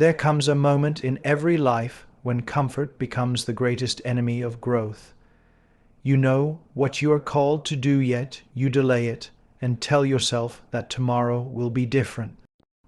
There comes a moment in every life when comfort becomes the greatest enemy of growth. You know what you are called to do, yet you delay it and tell yourself that tomorrow will be different.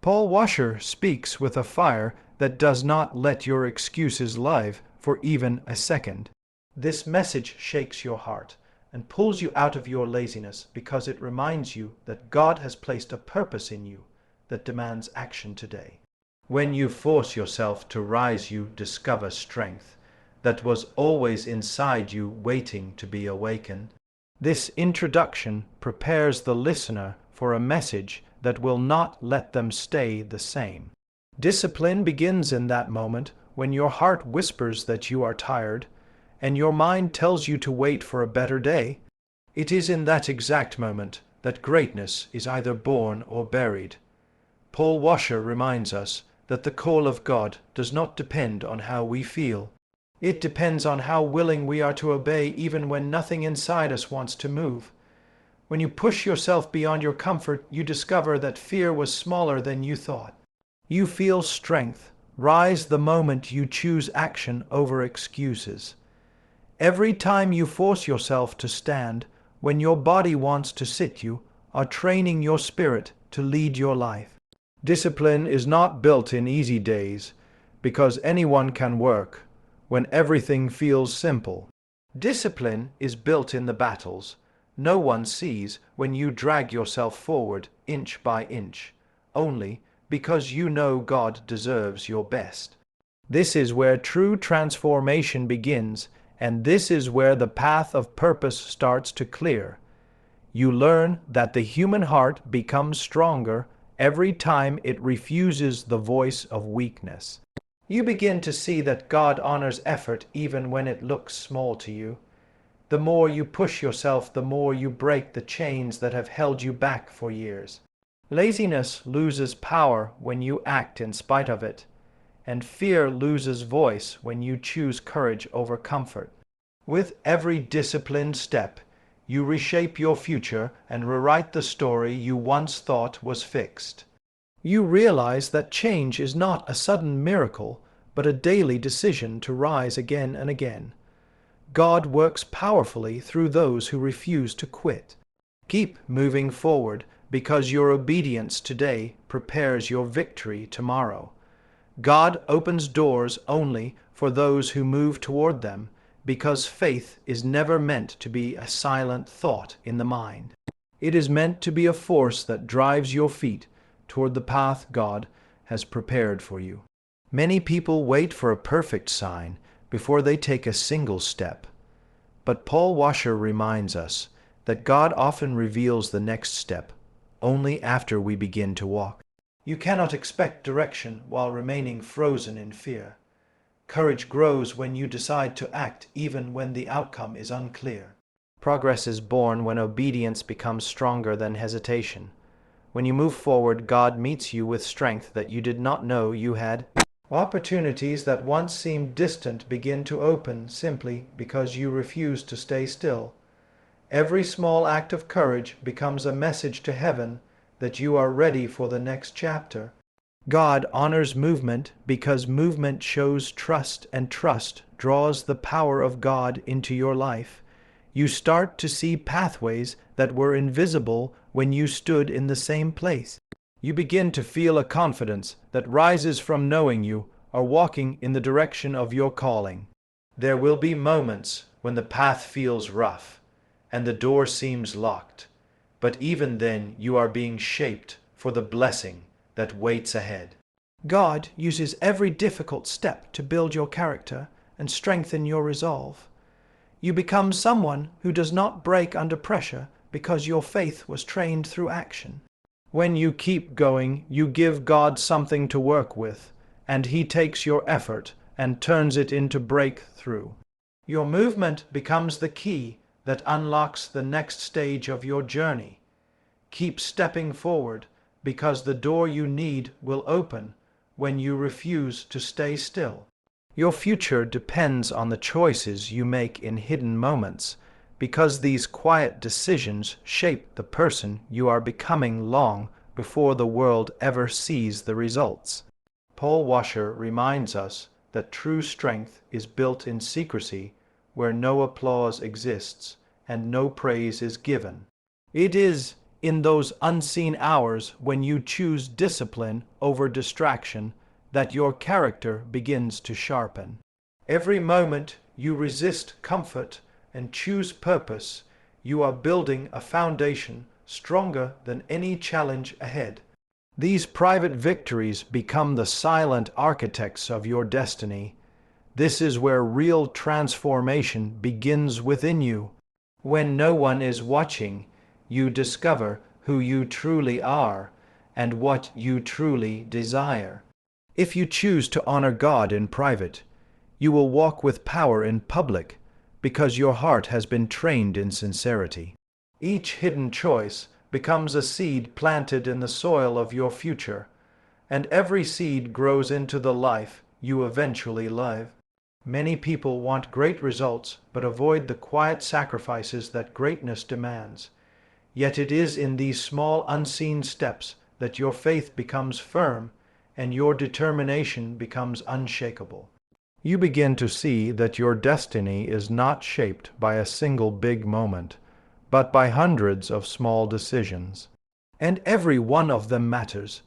Paul Washer speaks with a fire that does not let your excuses live for even a second. This message shakes your heart and pulls you out of your laziness because it reminds you that God has placed a purpose in you that demands action today. When you force yourself to rise, you discover strength that was always inside you waiting to be awakened. This introduction prepares the listener for a message that will not let them stay the same. Discipline begins in that moment when your heart whispers that you are tired and your mind tells you to wait for a better day. It is in that exact moment that greatness is either born or buried. Paul Washer reminds us that the call of God does not depend on how we feel. It depends on how willing we are to obey even when nothing inside us wants to move. When you push yourself beyond your comfort, you discover that fear was smaller than you thought. You feel strength rise the moment you choose action over excuses. Every time you force yourself to stand when your body wants to sit, you are training your spirit to lead your life. Discipline is not built in easy days because anyone can work when everything feels simple. Discipline is built in the battles no one sees when you drag yourself forward inch by inch, only because you know God deserves your best. This is where true transformation begins, and this is where the path of purpose starts to clear. You learn that the human heart becomes stronger every time it refuses the voice of weakness. You begin to see that God honors effort even when it looks small to you. The more you push yourself, the more you break the chains that have held you back for years. Laziness loses power when you act in spite of it, and fear loses voice when you choose courage over comfort. With every disciplined step, you reshape your future and rewrite the story you once thought was fixed. You realize that change is not a sudden miracle, but a daily decision to rise again and again. God works powerfully through those who refuse to quit. Keep moving forward because your obedience today prepares your victory tomorrow. God opens doors only for those who move toward them because faith is never meant to be a silent thought in the mind. It is meant to be a force that drives your feet toward the path God has prepared for you. Many people wait for a perfect sign before they take a single step. But Paul Washer reminds us that God often reveals the next step only after we begin to walk. You cannot expect direction while remaining frozen in fear. Courage grows when you decide to act even when the outcome is unclear. Progress is born when obedience becomes stronger than hesitation. When you move forward, God meets you with strength that you did not know you had. Opportunities that once seemed distant begin to open simply because you refuse to stay still. Every small act of courage becomes a message to heaven that you are ready for the next chapter. God honors movement because movement shows trust, and trust draws the power of God into your life. You start to see pathways that were invisible when you stood in the same place. You begin to feel a confidence that rises from knowing you are walking in the direction of your calling. There will be moments when the path feels rough and the door seems locked, but even then you are being shaped for the blessing that waits ahead. God uses every difficult step to build your character and strengthen your resolve. You become someone who does not break under pressure because your faith was trained through action. When you keep going, you give God something to work with, and He takes your effort and turns it into breakthrough. Your movement becomes the key that unlocks the next stage of your journey. Keep stepping forward because the door you need will open when you refuse to stay still. Your future depends on the choices you make in hidden moments, because these quiet decisions shape the person you are becoming long before the world ever sees the results. Paul Washer reminds us that true strength is built in secrecy, where no applause exists and no praise is given. It is in those unseen hours when you choose discipline over distraction that your character begins to sharpen. Every moment you resist comfort and choose purpose, you are building a foundation stronger than any challenge ahead. These private victories become the silent architects of your destiny. This is where real transformation begins within you. When no one is watching, you discover who you truly are and what you truly desire. If you choose to honor God in private, you will walk with power in public because your heart has been trained in sincerity. Each hidden choice becomes a seed planted in the soil of your future, and every seed grows into the life you eventually live. Many people want great results but avoid the quiet sacrifices that greatness demands. Yet it is in these small unseen steps that your faith becomes firm and your determination becomes unshakable. You begin to see that your destiny is not shaped by a single big moment, but by hundreds of small decisions. And every one of them matters.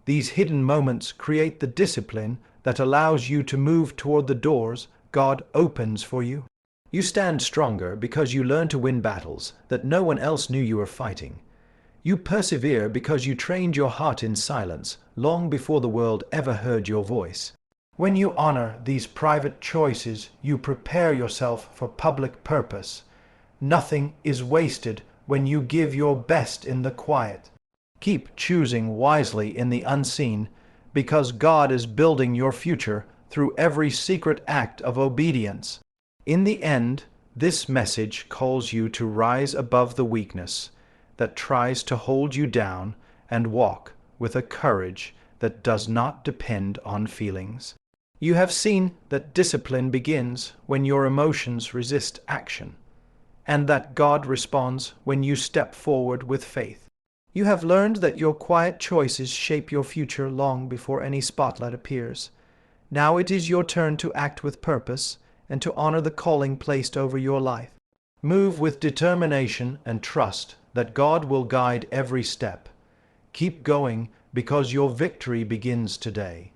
These hidden moments create the discipline that allows you to move toward the doors God opens for you. You stand stronger because you learn to win battles that no one else knew you were fighting. You persevere because you trained your heart in silence long before the world ever heard your voice. When you honor these private choices, you prepare yourself for public purpose. Nothing is wasted when you give your best in the quiet. Keep choosing wisely in the unseen, because God is building your future through every secret act of obedience. In the end, this message calls you to rise above the weakness that tries to hold you down and walk with a courage that does not depend on feelings. You have seen that discipline begins when your emotions resist action, and that God responds when you step forward with faith. You have learned that your quiet choices shape your future long before any spotlight appears. Now it is your turn to act with purpose and to honor the calling placed over your life. Move with determination and trust that God will guide every step. Keep going because your victory begins today.